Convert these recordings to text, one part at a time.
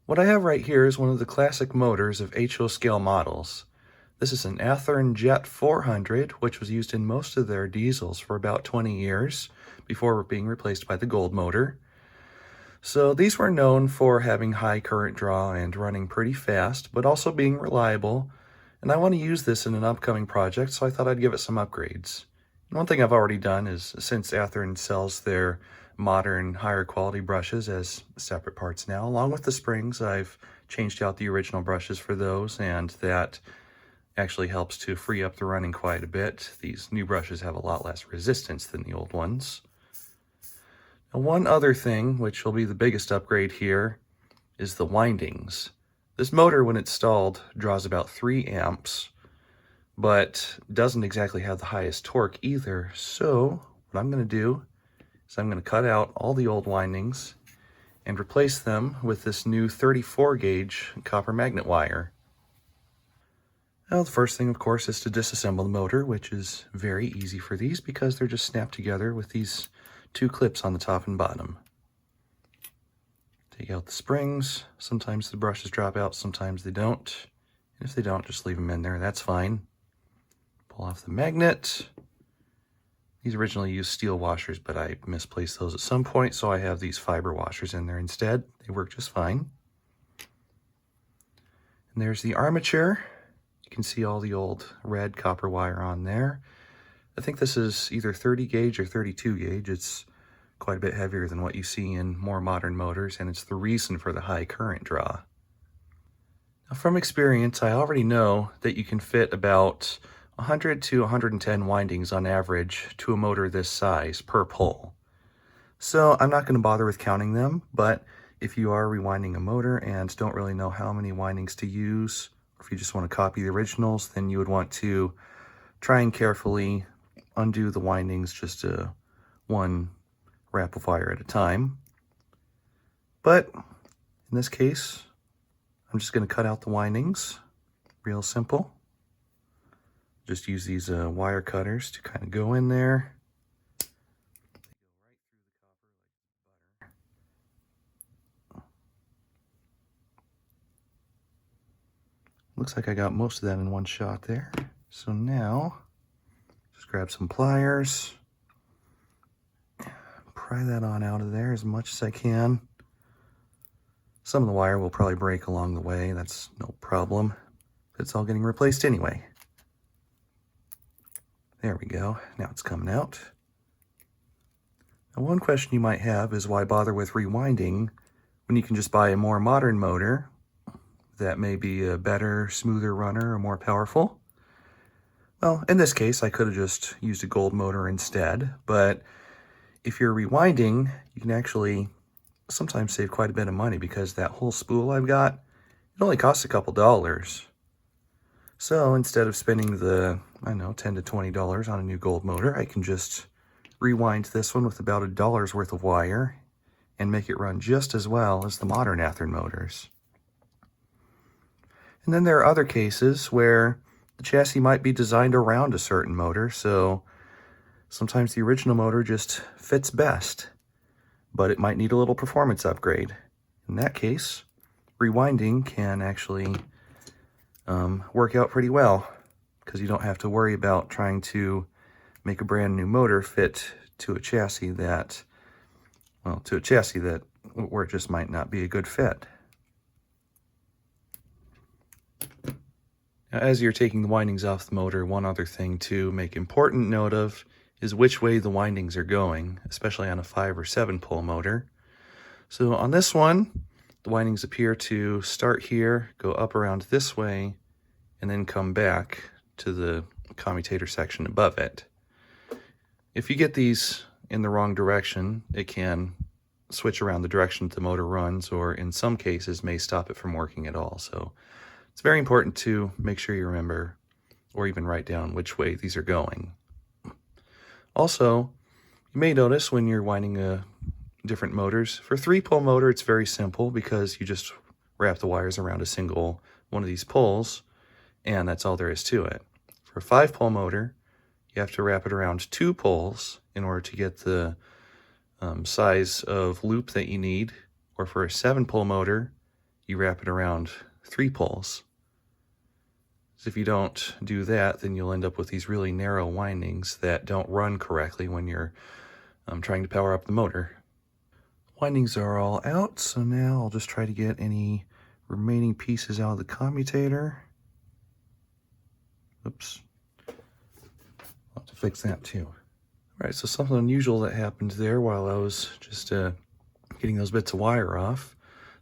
What I have right here is one of the classic motors of HO scale models. This is an Athearn Jet 400, which was used in most of their diesels for about 20 years before being replaced by the gold motor. So these were known for having high current draw and running pretty fast, but also being reliable. And I want to use this in an upcoming project, so I thought I'd give it some upgrades. And one thing I've already done is, since Athearn sells their modern, higher quality brushes as separate parts now, along with the springs, I've changed out the original brushes for those, and that actually helps to free up the running quite a bit. These new brushes have a lot less resistance than the old ones. Now, one other thing, which will be the biggest upgrade here, is the windings. This motor, when installed, draws about 3 amps, but doesn't exactly have the highest torque either. So what I'm going to do is I'm going to cut out all the old windings and replace them with this new 34 gauge copper magnet wire. Now, the first thing, of course, is to disassemble the motor, which is very easy for these because they're just snapped together with these 2 clips on the top and bottom. Take out the springs. Sometimes the brushes drop out, sometimes they don't. And if they don't, just leave them in there, that's fine. Pull off the magnet. These originally used steel washers, but I misplaced those at some point, so I have these fiber washers in there instead. They work just fine. And there's the armature. You can see all the old red copper wire on there. I think this is either 30 gauge or 32 gauge. It's quite a bit heavier than what you see in more modern motors, and it's the reason for the high current draw. Now, from experience, I already know that you can fit about 100 to 110 windings on average to a motor this size per pole. So I'm not going to bother with counting them, but if you are rewinding a motor and don't really know how many windings to use, or if you just want to copy the originals, then you would want to try and carefully undo the windings just one wrap of wire at a time. But in this case, I'm just going to cut out the windings. Real simple. Just use these wire cutters to kind of go in there. Looks like I got most of that in one shot there. So now, just grab some pliers. Pry that on out of there as much as I can. Some of the wire will probably break along the way. That's no problem. It's all getting replaced anyway. There we go. Now it's coming out. Now, one question you might have is why bother with rewinding when you can just buy a more modern motor that may be a better, smoother runner or more powerful? Well, in this case, I could have just used a gold motor instead, but if you're rewinding, you can actually sometimes save quite a bit of money because that whole spool I've got, it only costs a couple dollars. So instead of spending the, I don't know, $10 to $20 on a new gold motor, I can just rewind this one with about $1 worth of wire and make it run just as well as the modern Athearn motors. And then there are other cases where the chassis might be designed around a certain motor, so sometimes the original motor just fits best, but it might need a little performance upgrade. In that case, rewinding can actually work out pretty well because you don't have to worry about trying to make a brand new motor fit to a chassis that, well, where it just might not be a good fit. Now, as you're taking the windings off the motor, one other thing to make important note of is which way the windings are going, especially on a 5 or 7 pole motor. So on this one, the windings appear to start here, go up around this way, and then come back to the commutator section above it. If you get these in the wrong direction, it can switch around the direction the motor runs, or in some cases may stop it from working at all. So it's very important to make sure you remember or even write down which way these are going. Also, you may notice when you're winding different motors, for 3-pole motor it's very simple because you just wrap the wires around a single one of these poles and that's all there is to it. For a 5-pole motor, you have to wrap it around 2 poles in order to get the size of loop that you need, or for a 7-pole motor, you wrap it around 3 poles. So if you don't do that, then you'll end up with these really narrow windings that don't run correctly when you're trying to power up the motor. Windings are all out, so now I'll just try to get any remaining pieces out of the commutator. Oops. I'll have to fix that too. All right, so something unusual that happened there while I was just getting those bits of wire off.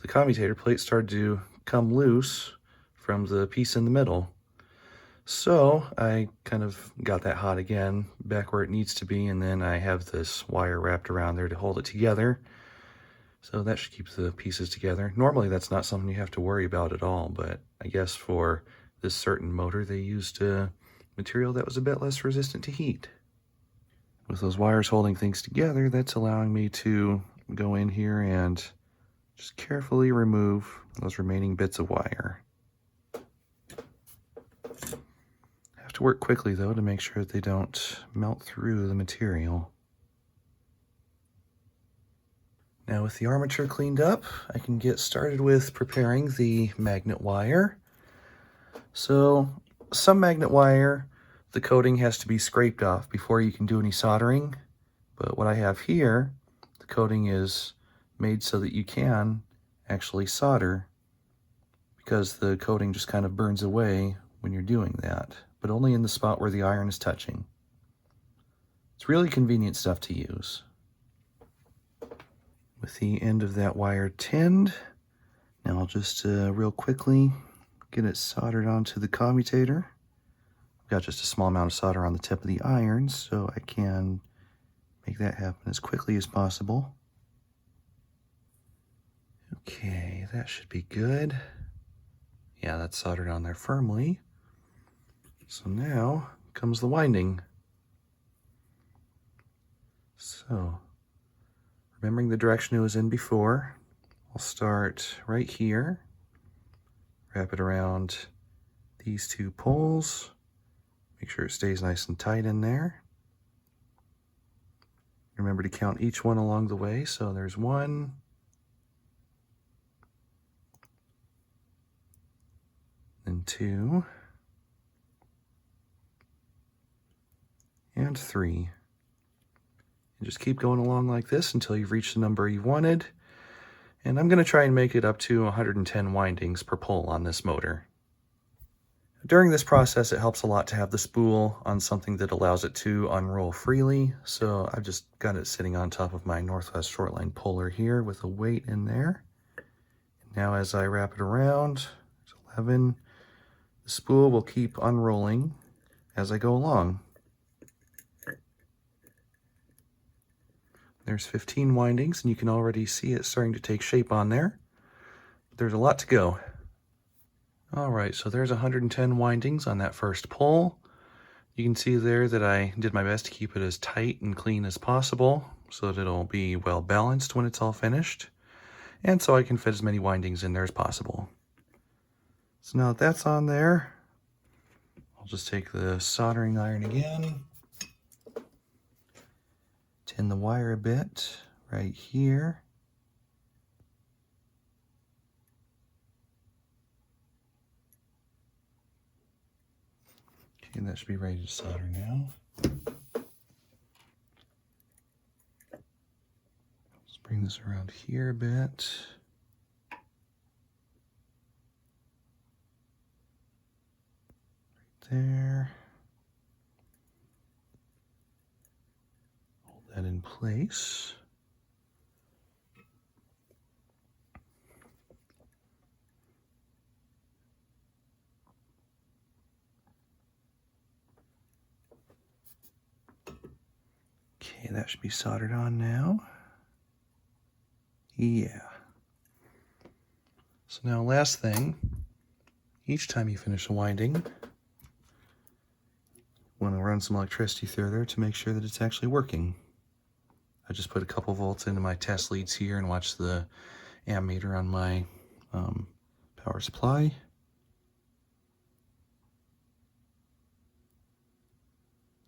The commutator plate started to come loose from the piece in the middle. So I kind of got that hot again, back where it needs to be, and then I have this wire wrapped around there to hold it together. So that should keep the pieces together. Normally that's not something you have to worry about at all, but I guess for this certain motor they used material that was a bit less resistant to heat. With those wires holding things together, that's allowing me to go in here and just carefully remove those remaining bits of wire. I have to work quickly though to make sure that they don't melt through the material. Now with the armature cleaned up, I can get started with preparing the magnet wire. So some magnet wire, the coating has to be scraped off before you can do any soldering. But what I have here, the coating is made so that you can actually solder, because the coating just kind of burns away when you're doing that, but only in the spot where the iron is touching. It's really convenient stuff to use. With the end of that wire tinned, now I'll just real quickly get it soldered onto the commutator. I've got just a small amount of solder on the tip of the iron, so I can make that happen as quickly as possible. Okay, that should be good. Yeah, that's soldered on there firmly. So now comes the winding. So, remembering the direction it was in before, I'll start right here, wrap it around these 2 poles, make sure it stays nice and tight in there. Remember to count each one along the way, so there's 1, then 2, and 3. And just keep going along like this until you've reached the number you wanted. And I'm going to try and make it up to 110 windings per pole on this motor. During this process, it helps a lot to have the spool on something that allows it to unroll freely. So I've just got it sitting on top of my Northwest Shortline puller here with a weight in there. Now as I wrap it around, there's 11, the spool will keep unrolling as I go along. There's 15 windings, and you can already see it starting to take shape on there. There's a lot to go. All right, so there's 110 windings on that first pole. You can see there that I did my best to keep it as tight and clean as possible so that it'll be well balanced when it's all finished, and so I can fit as many windings in there as possible. So now that that's on there, I'll just take the soldering iron again, tin the wire a bit right here. Okay, that should be ready to solder now. Let's bring this around here a bit. Right there. Hold that in place. Okay, that should be soldered on now. Yeah. So now last thing, each time you finish a winding, you want to run some electricity through there to make sure that it's actually working. I just put a couple volts into my test leads here and watch the ammeter on my power supply.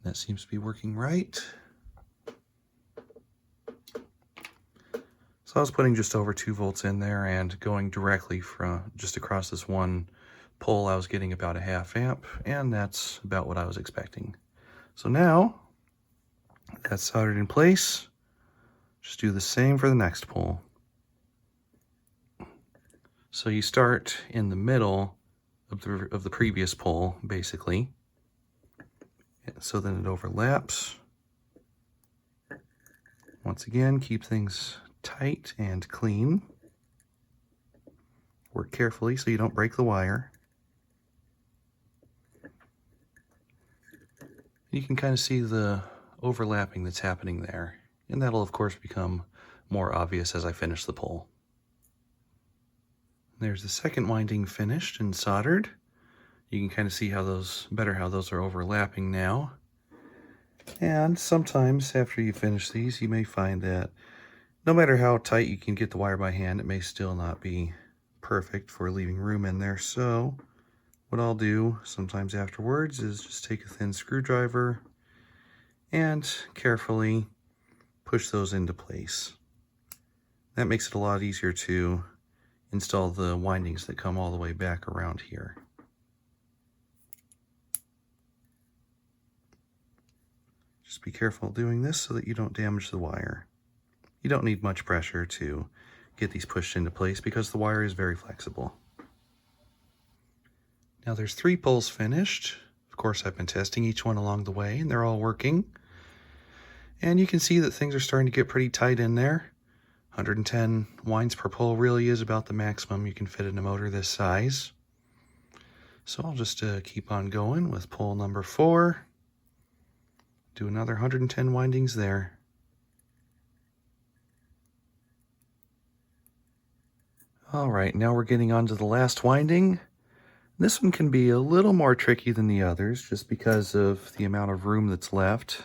That seems to be working right. So I was putting just over 2 volts in there and going directly from just across this one pole. I was getting about a ½ amp, and that's about what I was expecting. So now that's soldered in place. Just do the same for the next pole. So you start in the middle of the previous pole, basically. So then it overlaps. Once again, keep things tight and clean. Work carefully so you don't break the wire. You can kind of see the overlapping that's happening there, and that'll of course become more obvious as I finish the pole. There's the second winding finished and soldered. You can kind of see how those are overlapping now. And sometimes after you finish these, you may find that no matter how tight you can get the wire by hand, it may still not be perfect for leaving room in there. So what I'll do sometimes afterwards is just take a thin screwdriver and carefully push those into place. That makes it a lot easier to install the windings that come all the way back around here. Just be careful doing this so that you don't damage the wire. You don't need much pressure to get these pushed into place because the wire is very flexible. Now there's 3 poles finished. Of course, I've been testing each one along the way, and they're all working. And you can see that things are starting to get pretty tight in there. 110 winds per pole really is about the maximum you can fit in a motor this size. So I'll just keep on going with pole number 4. Do another 110 windings there. All right, now we're getting on to the last winding. This one can be a little more tricky than the others just because of the amount of room that's left.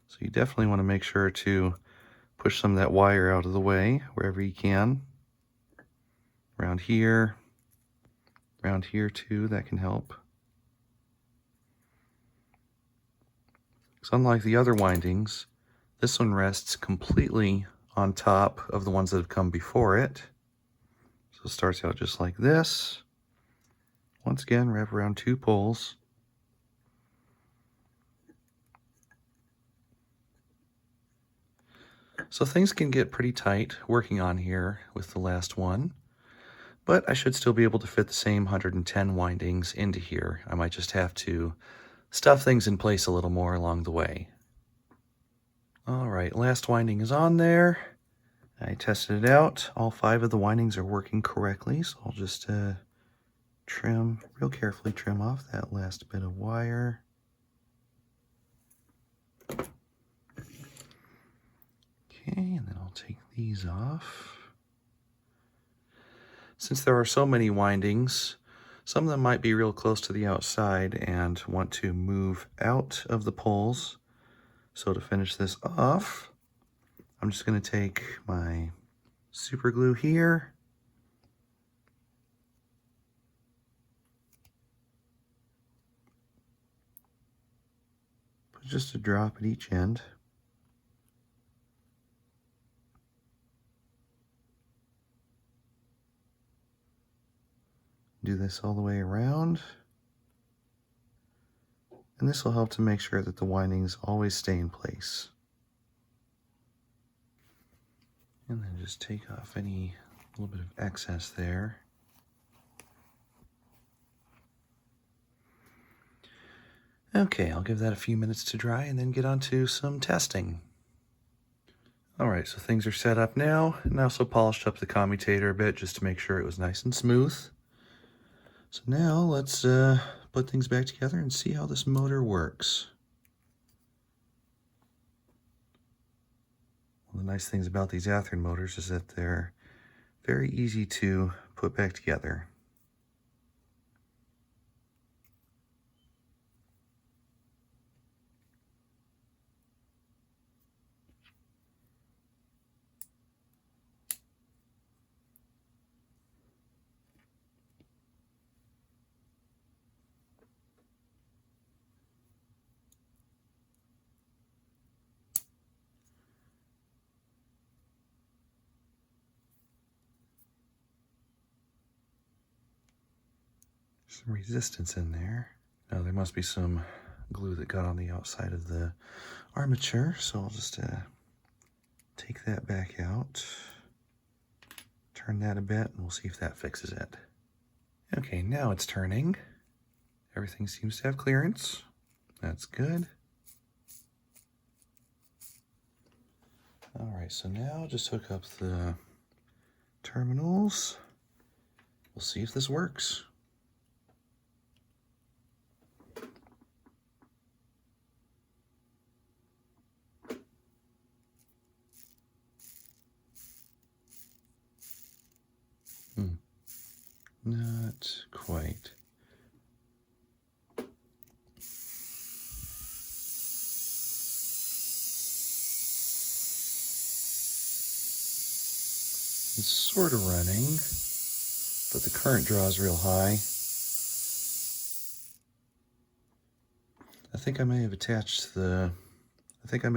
So you definitely want to make sure to push some of that wire out of the way wherever you can. Around here too, that can help. So unlike the other windings, this one rests completely on top of the ones that have come before it. So it starts out just like this. Once again, wrap around 2 poles. So things can get pretty tight working on here with the last one, but I should still be able to fit the same 110 windings into here. I might just have to stuff things in place a little more along the way. All right, last winding is on there. I tested it out. All 5 of the windings are working correctly, so I'll just real carefully trim off that last bit of wire. Okay, and then I'll take these off. Since there are so many windings, some of them might be real close to the outside and want to move out of the poles. So to finish this off, I'm just going to take my super glue here, put just a drop at each end. Do this all the way around. And this will help to make sure that the windings always stay in place. And then just take off any little bit of excess there. Okay, I'll give that a few minutes to dry and then get on to some testing. All right, so things are set up now, and I also polished up the commutator a bit just to make sure it was nice and smooth. So now let's put things back together and see how this motor works. One of the nice things about these Athearn motors is that they're very easy to put back together. some resistance in there. Now there must be some glue that got on the outside of the armature, so I'll just take that back out, turn that a bit, and we'll see if that fixes it. Okay, now it's turning. Everything seems to have clearance. That's good. All right, so now just hook up the terminals. We'll see if this works. Not quite. It's sort of running, but the current draw is real high. I think I may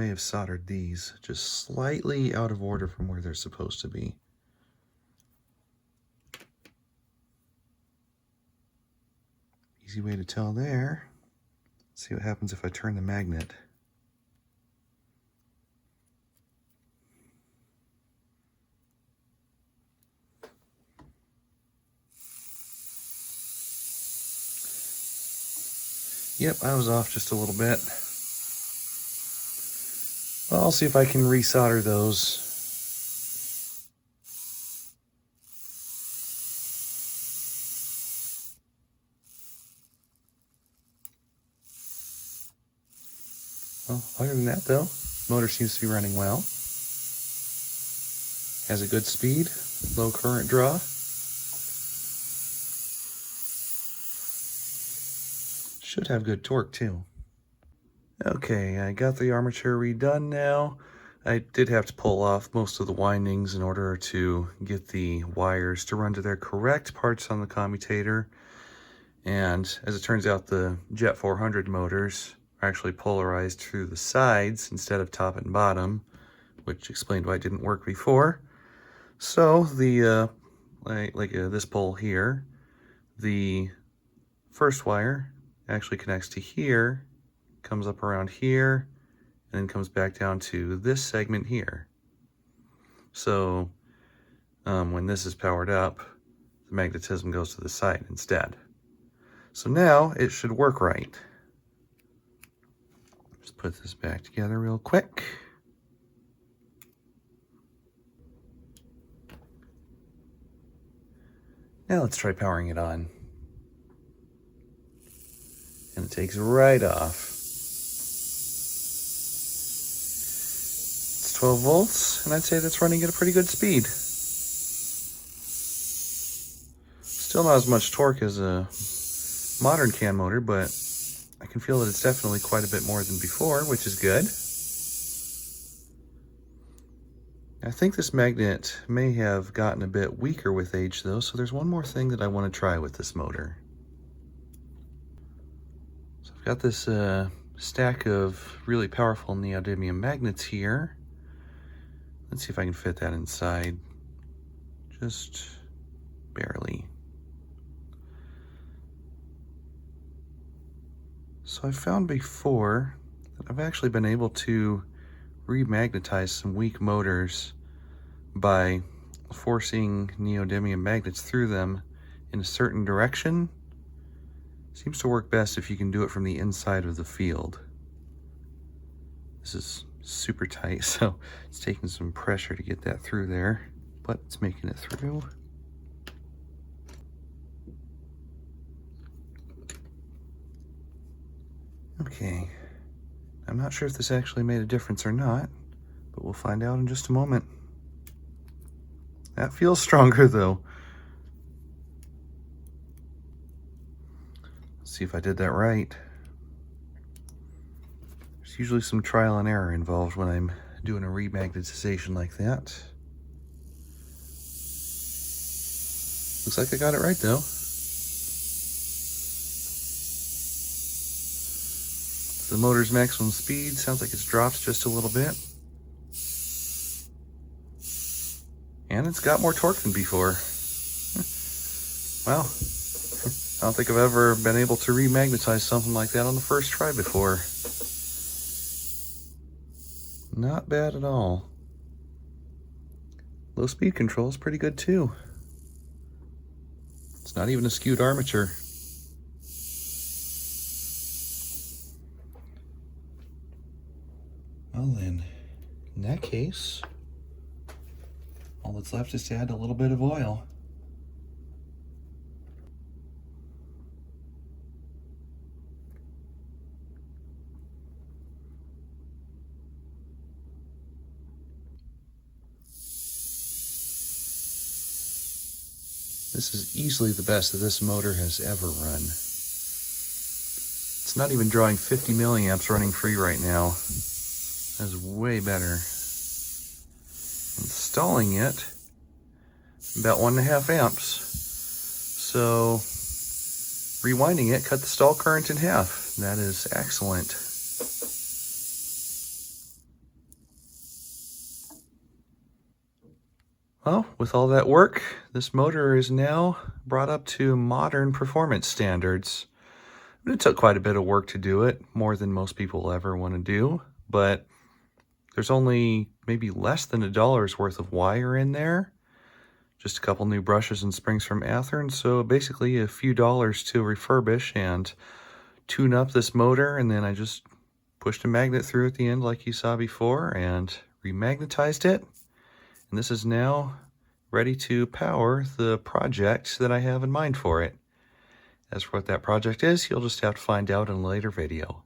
have soldered these just slightly out of order from where they're supposed to be. Easy way to tell there. Let's see what happens if I turn the magnet. Yep, I was off just a little bit. Well, I'll see if I can resolder those. Well, other than that though, motor seems to be running well. Has a good speed, low current draw. Should have good torque too. Okay, I got the armature redone now. I did have to pull off most of the windings in order to get the wires to run to their correct parts on the commutator. And as it turns out, the Jet 400 motors are actually polarized through the sides instead of top and bottom, which explained why it didn't work before. So the this pole here, the first wire actually connects to here, comes up around here, and then comes back down to this segment here. So when this is powered up, the magnetism goes to the side instead. So now it should work right. Just put this back together real quick. Now let's try powering it on. And it takes right off. It's 12 volts, and I'd say that's running at a pretty good speed. Still not as much torque as a modern CAN motor, but I can feel that it's definitely quite a bit more than before, which is good. I think this magnet may have gotten a bit weaker with age though, so there's one more thing that I want to try with this motor. So I've got this stack of really powerful neodymium magnets here. Let's see if I can fit that inside, just barely. So I've found before that I've actually been able to remagnetize some weak motors by forcing neodymium magnets through them in a certain direction. Seems to work best if you can do it from the inside of the field. This is super tight, so it's taking some pressure to get that through there, but it's making it through. Okay, I'm not sure if this actually made a difference or not, but we'll find out in just a moment. That feels stronger though. Let's see if I did that right. There's usually some trial and error involved when I'm doing a remagnetization like that. Looks like I got it right though. The motor's maximum speed sounds like it's dropped just a little bit. And it's got more torque than before. Well, I don't think I've ever been able to remagnetize something like that on the first try before. Not bad at all. Low speed control is pretty good too. It's not even a skewed armature. Well then, in that case, all that's left is to add a little bit of oil. This is easily the best that this motor has ever run. It's not even drawing 50 milliamps running free right now. That's way better. Installing it, about 1.5 amps. So rewinding it cut the stall current in half. That is excellent. Well, with all that work, this motor is now brought up to modern performance standards. It took quite a bit of work to do it, more than most people ever want to do, but there's only maybe less than $1 worth of wire in there. Just a couple new brushes and springs from Athearn, so basically a few dollars to refurbish and tune up this motor, and then I just pushed a magnet through at the end like you saw before and remagnetized it. And this is now ready to power the project that I have in mind for it. As for what that project is, you'll just have to find out in a later video.